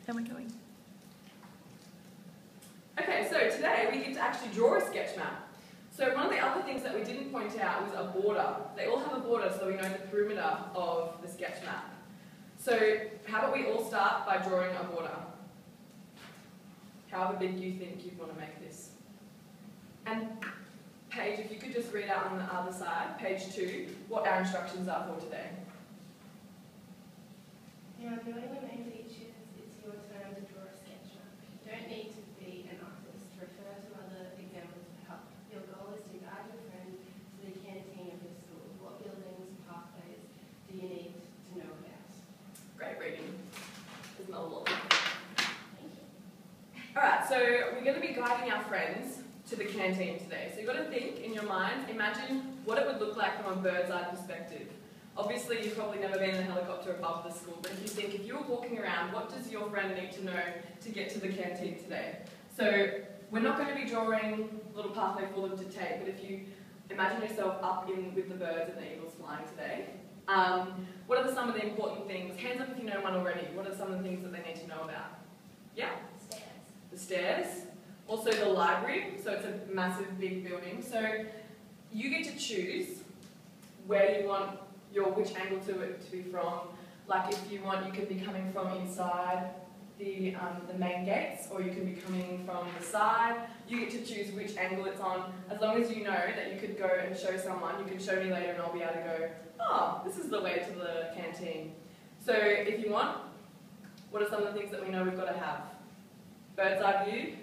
then we're going. Okay, so today we get to actually draw a sketch map. So one of the other things that we didn't point out was a border. They all have a border so we know the perimeter of the sketch map. So how about we all start by drawing a border? However big you think you'd want to make this. And Paige, if you could just read out on the other side, page 2, what our instructions are for today. Now, knowing the main features, it's your turn to draw a sketch map. You don't need to be an artist. Refer to other examples for help. Your goal is to guide your friend to the canteen of your school. What buildings, pathways do you need to know about? Great reading. Isn't that a lot? Thank you. Alright, so we're going to be guiding our friends to the canteen today. So you've got to think in your mind, imagine what it would look like from a bird's eye perspective. Obviously, you've probably never been in a helicopter above the school, but if you think, if you were walking around, what does your friend need to know to get to the canteen today? So we're not going to be drawing a little pathway for them to take, but if you imagine yourself up in with the birds and the eagles flying today, what are some of the important things? Hands up if you know one already. What are some of the things that they need to know about? Yeah? Stairs. The stairs. Also the library, so it's a massive big building. So you get to choose where you want which angle to be from. Like if you want, you can be coming from inside the main gates, or you can be coming from the side. You get to choose which angle it's on, as long as you know that you could go and show someone. You can show me later and I'll be able to go, oh, this is the way to the canteen. So if you want, what are some of the things that we know we've got to have? Bird's eye view,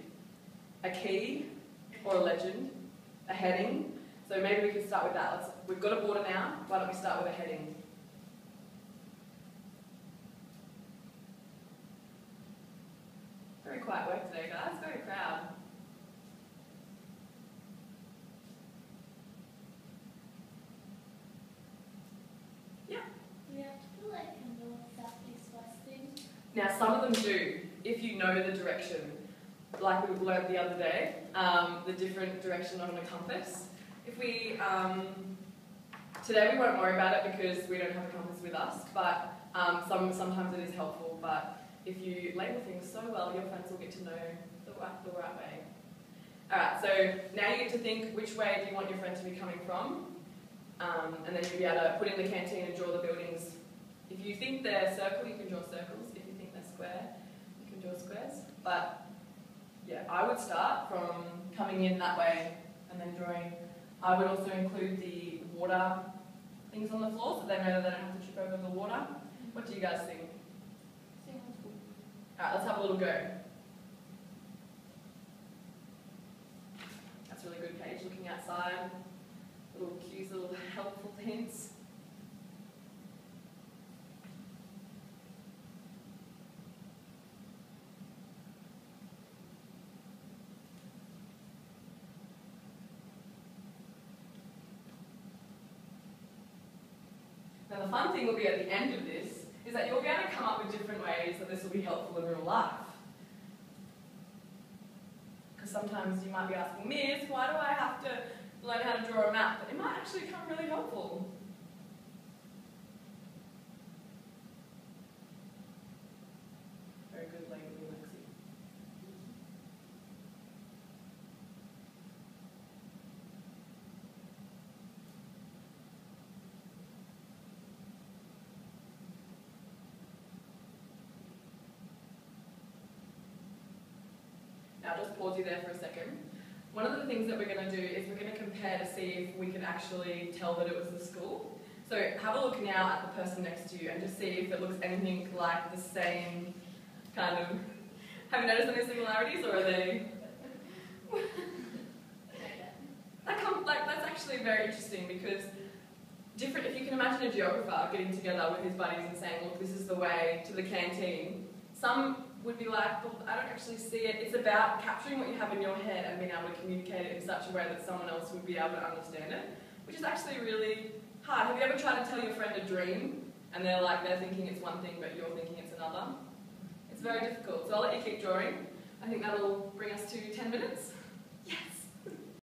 a key or a legend, a heading. So maybe we can start with that. We've got a border now, why don't we start with a heading? Very quiet work today, guys, very proud. Yeah? Do we have to put like a north, south, east, west thing? Now some of them do, if you know the direction. Like we learned the other day, the different direction on a compass. If we, today we won't worry about it because we don't have a compass with us, but sometimes it is helpful, but if you label things so well, your friends will get to know the right way. Alright, so now you get to think which way do you want your friend to be coming from, and then you'll be able to put in the canteen and draw the buildings. If you think they're circle, you can draw circles. If you think they're square, you can draw squares. But yeah, I would start from coming in that way and then drawing. I would also include the water things on the floor so they know that they don't have to trip over the water. What do you guys think? Alright, let's have a little go. That's a really good page, looking outside. Little cues, little helpful hints. Now the fun thing will be at the end of this is that you'll be able to come up with different ways that this will be helpful in real life. Because sometimes you might be asking, Miss, why do I have to learn how to draw a map? But it might actually come really helpful. Very good labeling, Lexi. Now just pause you there for a second. One of the things that we're going to do is we're going to compare to see if we can actually tell that it was the school. So have a look now at the person next to you and just see if it looks anything like the same kind of... Have you noticed any similarities, or are they... That's actually very interesting because if you can imagine a geographer getting together with his buddies and saying, look, this is the way to the canteen, some would be like, well, I don't actually see it. It's about capturing what you have in your head and being able to communicate it in such a way that someone else would be able to understand it, which is actually really hard. Have you ever tried to tell your friend a dream and they're thinking it's one thing but you're thinking it's another? It's very difficult. So I'll let you keep drawing. I think that'll bring us to 10 minutes.